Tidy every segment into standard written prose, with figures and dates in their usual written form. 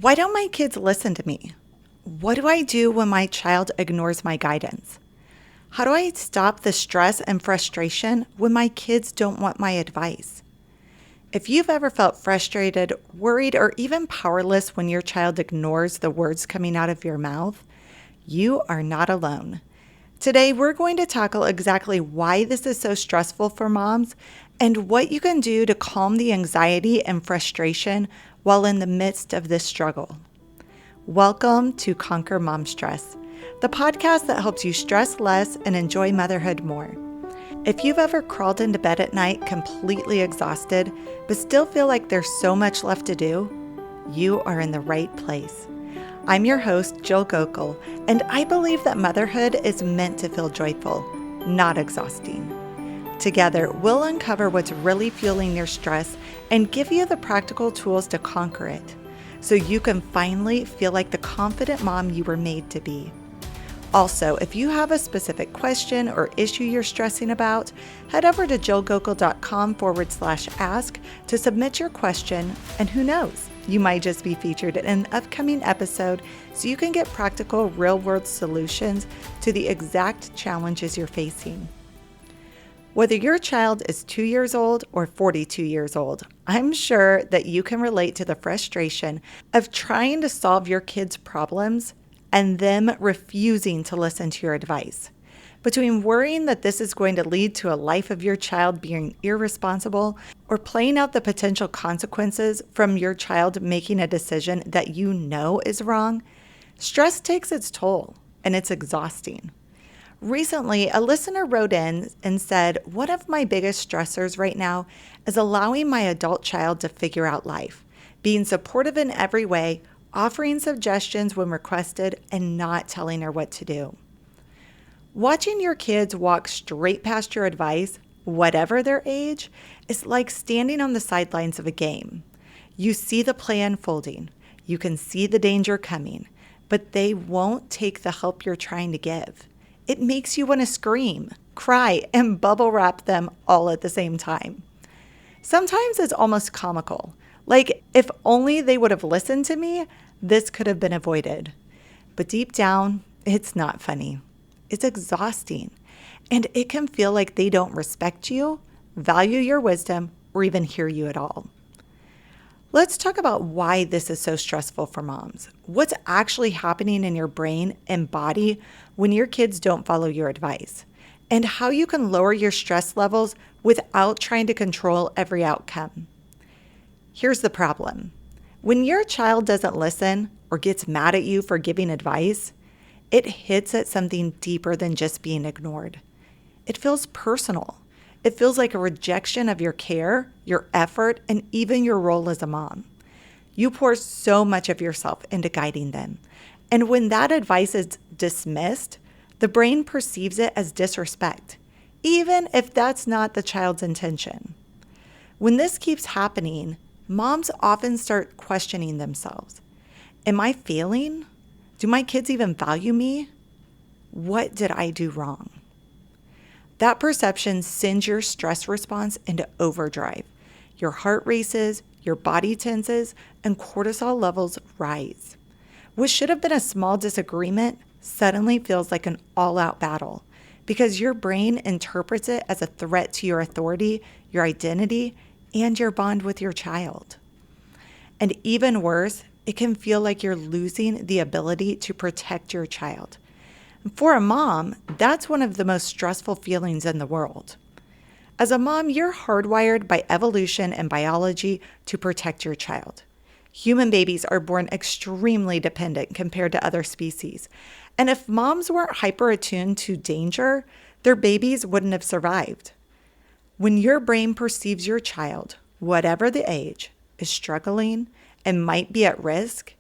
Why don't my kids listen to me? What do I do when my child ignores my guidance? How do I stop the stress and frustration when my kids don't want my advice? If you've ever felt frustrated, worried, or even powerless when your child ignores the words coming out of your mouth, you are not alone. Today, we're going to tackle exactly why this is so stressful for moms and what you can do to calm the anxiety and frustration while in the midst of this struggle. Welcome to Conquer Mom Stress, the podcast that helps you stress less and enjoy motherhood more. If you've ever crawled into bed at night completely exhausted, but still feel like there's so much left to do, you are in the right place. I'm your host, Jill Gokul, and I believe that motherhood is meant to feel joyful, not exhausting. Together, we'll uncover what's really fueling your stress and give you the practical tools to conquer it, so you can finally feel like the confident mom you were made to be. Also, if you have a specific question or issue you're stressing about, head over to jillgokul.com/ask to submit your question, and who knows, you might just be featured in an upcoming episode so you can get practical, real-world solutions to the exact challenges you're facing. Whether your child is 2 years old or 42 years old, I'm sure that you can relate to the frustration of trying to solve your kids' problems and them refusing to listen to your advice. Between worrying that this is going to lead to a life of your child being irresponsible or playing out the potential consequences from your child making a decision that you know is wrong, stress takes its toll and it's exhausting. Recently, a listener wrote in and said, "One of my biggest stressors right now is allowing my adult child to figure out life, being supportive in every way, offering suggestions when requested, and not telling her what to do." Watching your kids walk straight past your advice, whatever their age, is like standing on the sidelines of a game. You see the play unfolding, you can see the danger coming, but they won't take the help you're trying to give. It makes you want to scream, cry, and bubble wrap them all at the same time. Sometimes it's almost comical. Like, if only they would have listened to me, this could have been avoided. But deep down, it's not funny. It's exhausting. And it can feel like they don't respect you, value your wisdom, or even hear you at all. Let's talk about why this is so stressful for moms. What's actually happening in your brain and body when your kids don't follow your advice, and how you can lower your stress levels without trying to control every outcome. Here's the problem. When your child doesn't listen or gets mad at you for giving advice, it hits at something deeper than just being ignored. It feels personal. It feels like a rejection of your care, your effort, and even your role as a mom. You pour so much of yourself into guiding them. And when that advice is dismissed, the brain perceives it as disrespect, even if that's not the child's intention. When this keeps happening, moms often start questioning themselves. Am I failing? Do my kids even value me? What did I do wrong? That perception sends your stress response into overdrive. Your heart races, your body tenses, and cortisol levels rise. What should have been a small disagreement suddenly feels like an all-out battle because your brain interprets it as a threat to your authority, your identity, and your bond with your child. And even worse, it can feel like you're losing the ability to protect your child. For a mom, that's one of the most stressful feelings in the world. As a mom, you're hardwired by evolution and biology to protect your child. Human babies are born extremely dependent compared to other species. And if moms weren't hyper-attuned to danger, their babies wouldn't have survived. When your brain perceives your child, whatever the age, is struggling and might be at risk,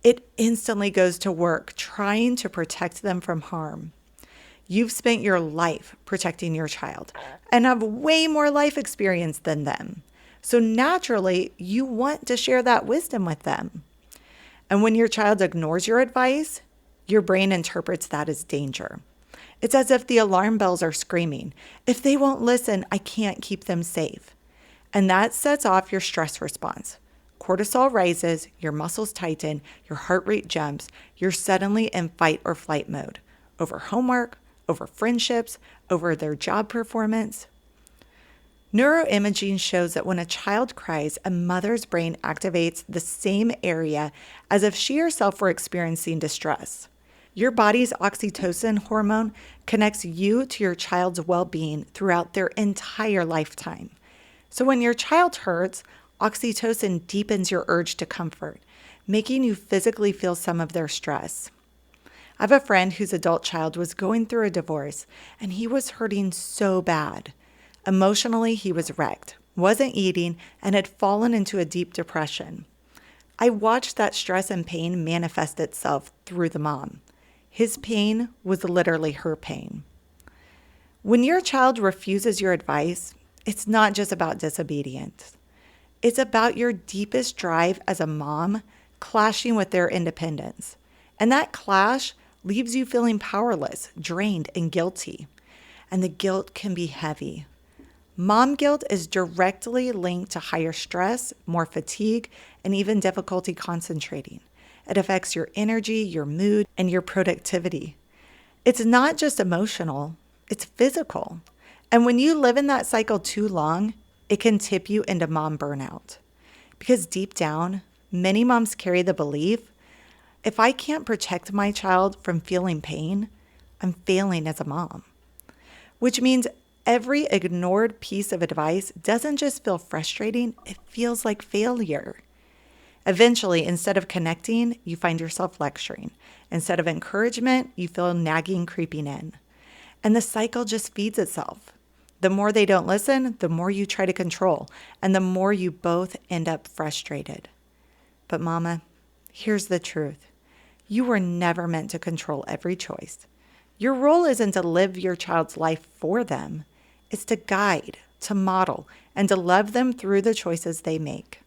it instantly goes to work trying to protect them from harm. You've spent your life protecting your child and have way more life experience than them. So naturally, you want to share that wisdom with them. And when your child ignores your advice, your brain interprets that as danger. It's as if the alarm bells are screaming. If they won't listen, I can't keep them safe. And that sets off your stress response. Cortisol rises, your muscles tighten, your heart rate jumps, you're suddenly in fight or flight mode over homework, over friendships, over their job performance. Neuroimaging shows that when a child cries, a mother's brain activates the same area as if she herself were experiencing distress. Your body's oxytocin hormone connects you to your child's well-being throughout their entire lifetime. So when your child hurts, oxytocin deepens your urge to comfort, making you physically feel some of their stress. I have a friend whose adult child was going through a divorce, and he was hurting so bad. Emotionally, he was wrecked, wasn't eating, and had fallen into a deep depression. I watched that stress and pain manifest itself through the mom. His pain was literally her pain. When your child refuses your advice, it's not just about disobedience. It's about your deepest drive as a mom clashing with their independence. And that clash leaves you feeling powerless, drained, and guilty. And the guilt can be heavy. Mom guilt is directly linked to higher stress, more fatigue, and even difficulty concentrating. It affects your energy, your mood, and your productivity. It's not just emotional, it's physical. And when you live in that cycle too long, it can tip you into mom burnout. Because deep down, many moms carry the belief, if I can't protect my child from feeling pain, I'm failing as a mom. Which means every ignored piece of advice doesn't just feel frustrating, it feels like failure. Eventually, instead of connecting, you find yourself lecturing. Instead of encouragement, you feel nagging creeping in. And the cycle just feeds itself. The more they don't listen, the more you try to control, and the more you both end up frustrated. But mama, here's the truth. You were never meant to control every choice. Your role isn't to live your child's life for them. It's to guide, to model, and to love them through the choices they make.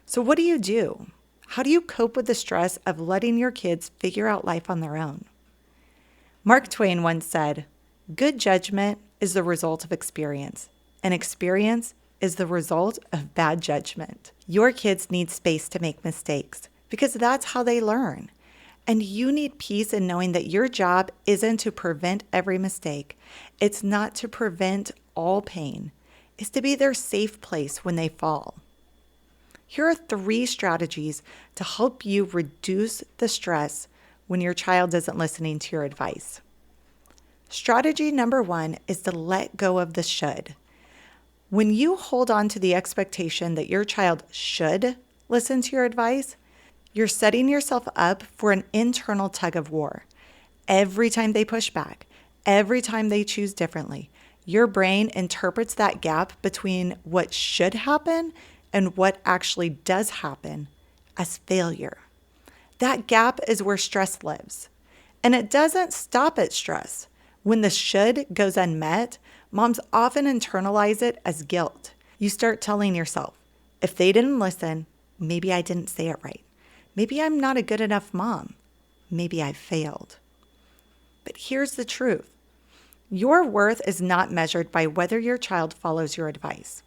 So what do you do? How do you cope with the stress of letting your kids figure out life on their own? Mark Twain once said, "Good judgment is the result of experience, and experience is the result of bad judgment." Your kids need space to make mistakes because that's how they learn. And you need peace in knowing that your job isn't to prevent every mistake. It's not to prevent all pain. It's to be their safe place when they fall. Here are 3 strategies to help you reduce the stress when your child isn't listening to your advice. Strategy number 1 is to let go of the should. When you hold on to the expectation that your child should listen to your advice, you're setting yourself up for an internal tug of war. Every time they push back, every time they choose differently, your brain interprets that gap between what should happen and what actually does happen as failure. That gap is where stress lives. And it doesn't stop at stress. When the should goes unmet, moms often internalize it as guilt. You start telling yourself, if they didn't listen, maybe I didn't say it right. Maybe I'm not a good enough mom. Maybe I failed. But here's the truth. Your worth is not measured by whether your child follows your advice.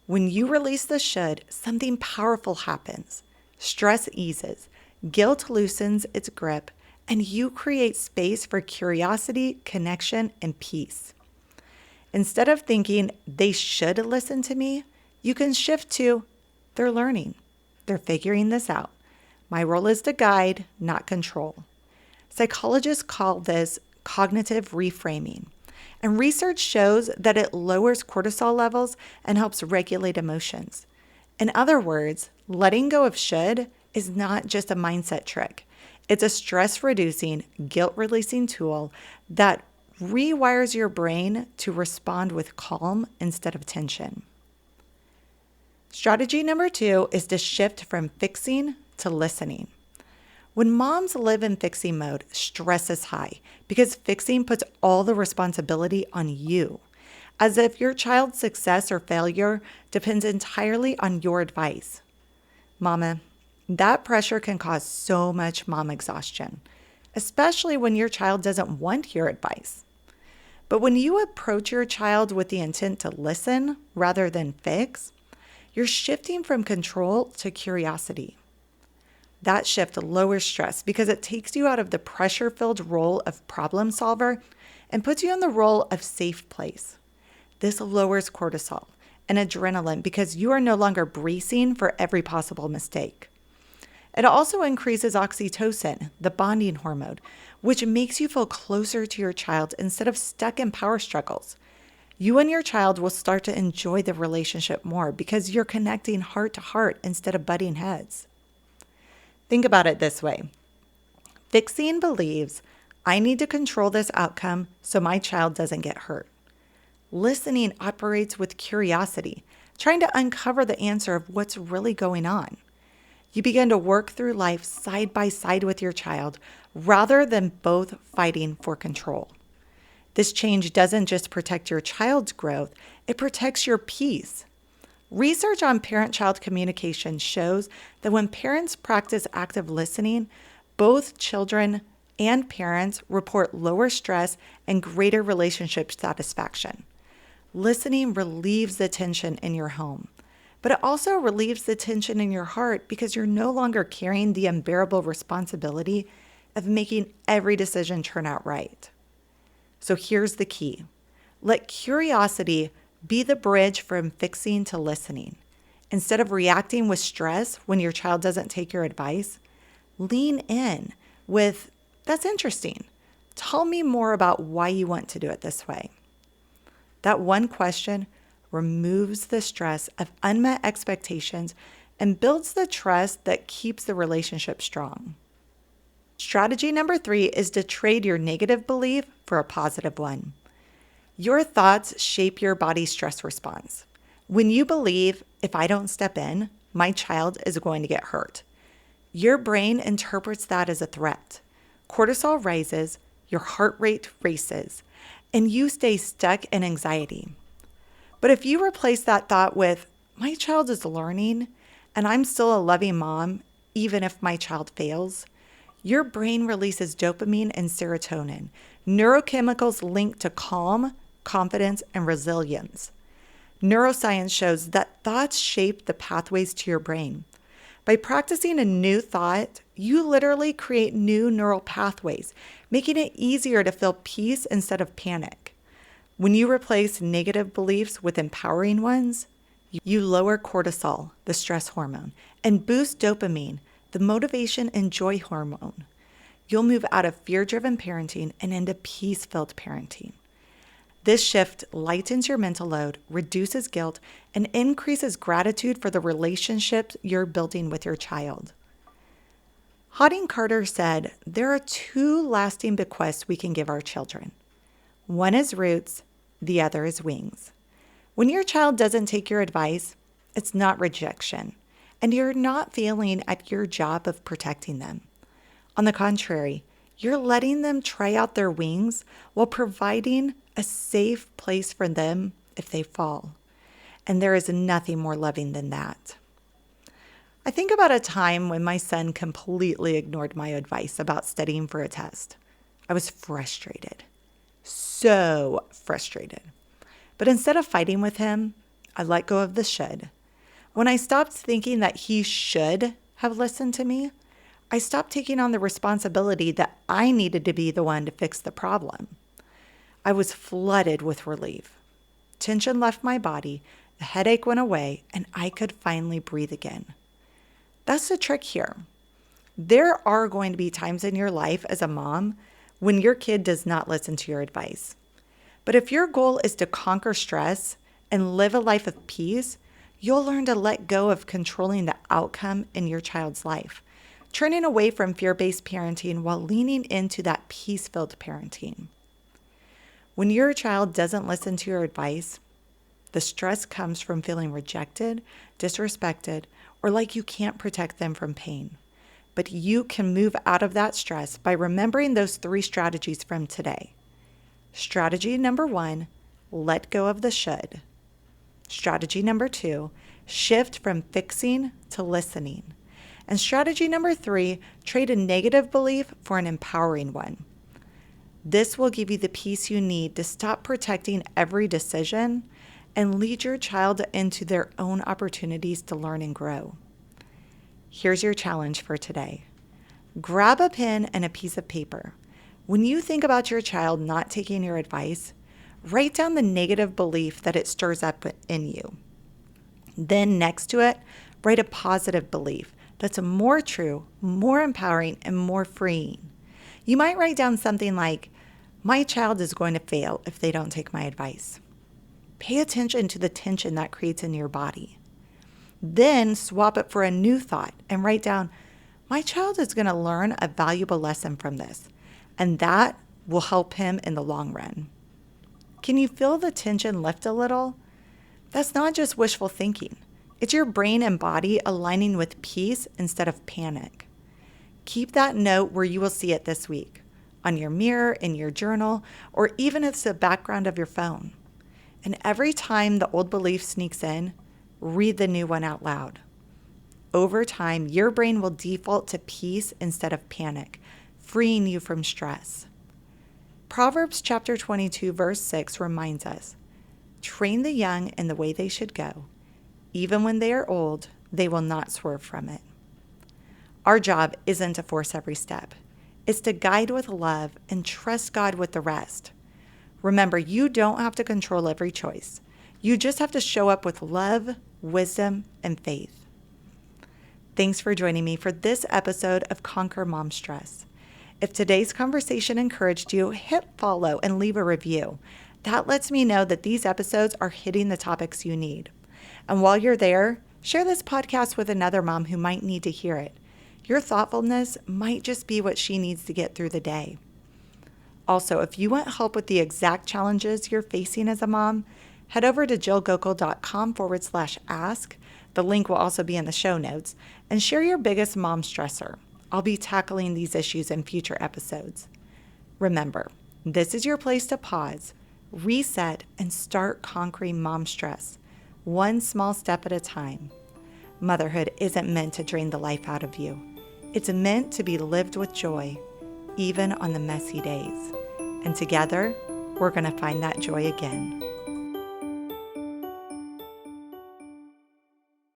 When you release the should, something powerful happens. Stress eases, guilt loosens its grip, and you create space for curiosity, connection, and peace. Instead of thinking they should listen to me, you can shift to they're learning. They're figuring this out. My role is to guide, not control. Psychologists call this cognitive reframing. And research shows that it lowers cortisol levels and helps regulate emotions. In other words, letting go of should is not just a mindset trick. It's a stress-reducing, guilt-releasing tool that rewires your brain to respond with calm instead of tension. Strategy number 2 is to shift from fixing to listening. When moms live in fixing mode, stress is high because fixing puts all the responsibility on you, as if your child's success or failure depends entirely on your advice. Mama, that pressure can cause so much mom exhaustion, especially when your child doesn't want your advice. But when you approach your child with the intent to listen rather than fix, you're shifting from control to curiosity. That shift lowers stress because it takes you out of the pressure-filled role of problem solver and puts you in the role of safe place. This lowers cortisol and adrenaline because you are no longer bracing for every possible mistake. It also increases oxytocin, the bonding hormone, which makes you feel closer to your child instead of stuck in power struggles. You and your child will start to enjoy the relationship more because you're connecting heart to heart instead of butting heads. Think about it this way. Fixing believes, I need to control this outcome so my child doesn't get hurt. Listening operates with curiosity, trying to uncover the answer of what's really going on. You begin to work through life side by side with your child rather than both fighting for control. This change doesn't just protect your child's growth, it protects your peace. Research on parent-child communication shows that when parents practice active listening, both children and parents report lower stress and greater relationship satisfaction. Listening relieves the tension in your home, but it also relieves the tension in your heart because you're no longer carrying the unbearable responsibility of making every decision turn out right. So here's the key. Let curiosity be the bridge from fixing to listening. Instead of reacting with stress when your child doesn't take your advice, lean in with, that's interesting. Tell me more about why you want to do it this way. That one question removes the stress of unmet expectations and builds the trust that keeps the relationship strong. Strategy number 3 is to trade your negative belief for a positive one. Your thoughts shape your body's stress response. When you believe, if I don't step in, my child is going to get hurt, your brain interprets that as a threat. Cortisol rises, your heart rate races, and you stay stuck in anxiety. But if you replace that thought with, my child is learning, and I'm still a loving mom, even if my child fails, your brain releases dopamine and serotonin, neurochemicals linked to calm, confidence, and resilience. Neuroscience shows that thoughts shape the pathways to your brain. By practicing a new thought, you literally create new neural pathways, making it easier to feel peace instead of panic. When you replace negative beliefs with empowering ones, you lower cortisol, the stress hormone, and boost dopamine, the motivation and joy hormone. You'll move out of fear-driven parenting and into peace-filled parenting. This shift lightens your mental load, reduces guilt, and increases gratitude for the relationships you're building with your child. Hodding Carter said, there are 2 lasting bequests we can give our children. One is roots, the other is wings. When your child doesn't take your advice, it's not rejection, and you're not failing at your job of protecting them. On the contrary, you're letting them try out their wings while providing a safe place for them if they fall. And there is nothing more loving than that. I think about a time when my son completely ignored my advice about studying for a test. I was frustrated. So frustrated. But instead of fighting with him, I let go of the should. When I stopped thinking that he should have listened to me, I stopped taking on the responsibility that I needed to be the one to fix the problem. I was flooded with relief. Tension left my body, the headache went away, and I could finally breathe again. That's the trick here. There are going to be times in your life as a mom when your kid does not listen to your advice. But if your goal is to conquer stress and live a life of peace, you'll learn to let go of controlling the outcome in your child's life, turning away from fear-based parenting while leaning into that peace-filled parenting. When your child doesn't listen to your advice, the stress comes from feeling rejected, disrespected, or like you can't protect them from pain. But you can move out of that stress by remembering those 3 strategies from today. Strategy number 1, let go of the should. Strategy number 2, shift from fixing to listening. And strategy number 3, trade a negative belief for an empowering one. This will give you the peace you need to stop protecting every decision and lead your child into their own opportunities to learn and grow. Here's your challenge for today. Grab a pen and a piece of paper. When you think about your child not taking your advice, write down the negative belief that it stirs up in you. Then next to it, write a positive belief that's more true, more empowering, and more freeing. You might write down something like, my child is going to fail if they don't take my advice. Pay attention to the tension that creates in your body. Then swap it for a new thought and write down, my child is going to learn a valuable lesson from this, and that will help him in the long run. Can you feel the tension lift a little? That's not just wishful thinking. It's your brain and body aligning with peace instead of panic. Keep that note where you will see it this week, on your mirror, in your journal, or even if it's the background of your phone. And every time the old belief sneaks in, read the new one out loud. Over time, your brain will default to peace instead of panic, freeing you from stress. Proverbs chapter 22, verse 6 reminds us, train the young in the way they should go. Even when they are old, they will not swerve from it. Our job isn't to force every step. It's to guide with love and trust God with the rest. Remember, you don't have to control every choice. You just have to show up with love, wisdom, and faith. Thanks for joining me for this episode of Conquer Mom Stress. If today's conversation encouraged you, hit follow and leave a review. That lets me know that these episodes are hitting the topics you need. And while you're there, share this podcast with another mom who might need to hear it. Your thoughtfulness might just be what she needs to get through the day. Also, if you want help with the exact challenges you're facing as a mom, head over to jillgokul.com/ask. The link will also be in the show notes, and share your biggest mom stressor. I'll be tackling these issues in future episodes. Remember, this is your place to pause, reset, and start conquering mom stress, one small step at a time. Motherhood isn't meant to drain the life out of you. It's meant to be lived with joy, even on the messy days. And together, we're going to find that joy again.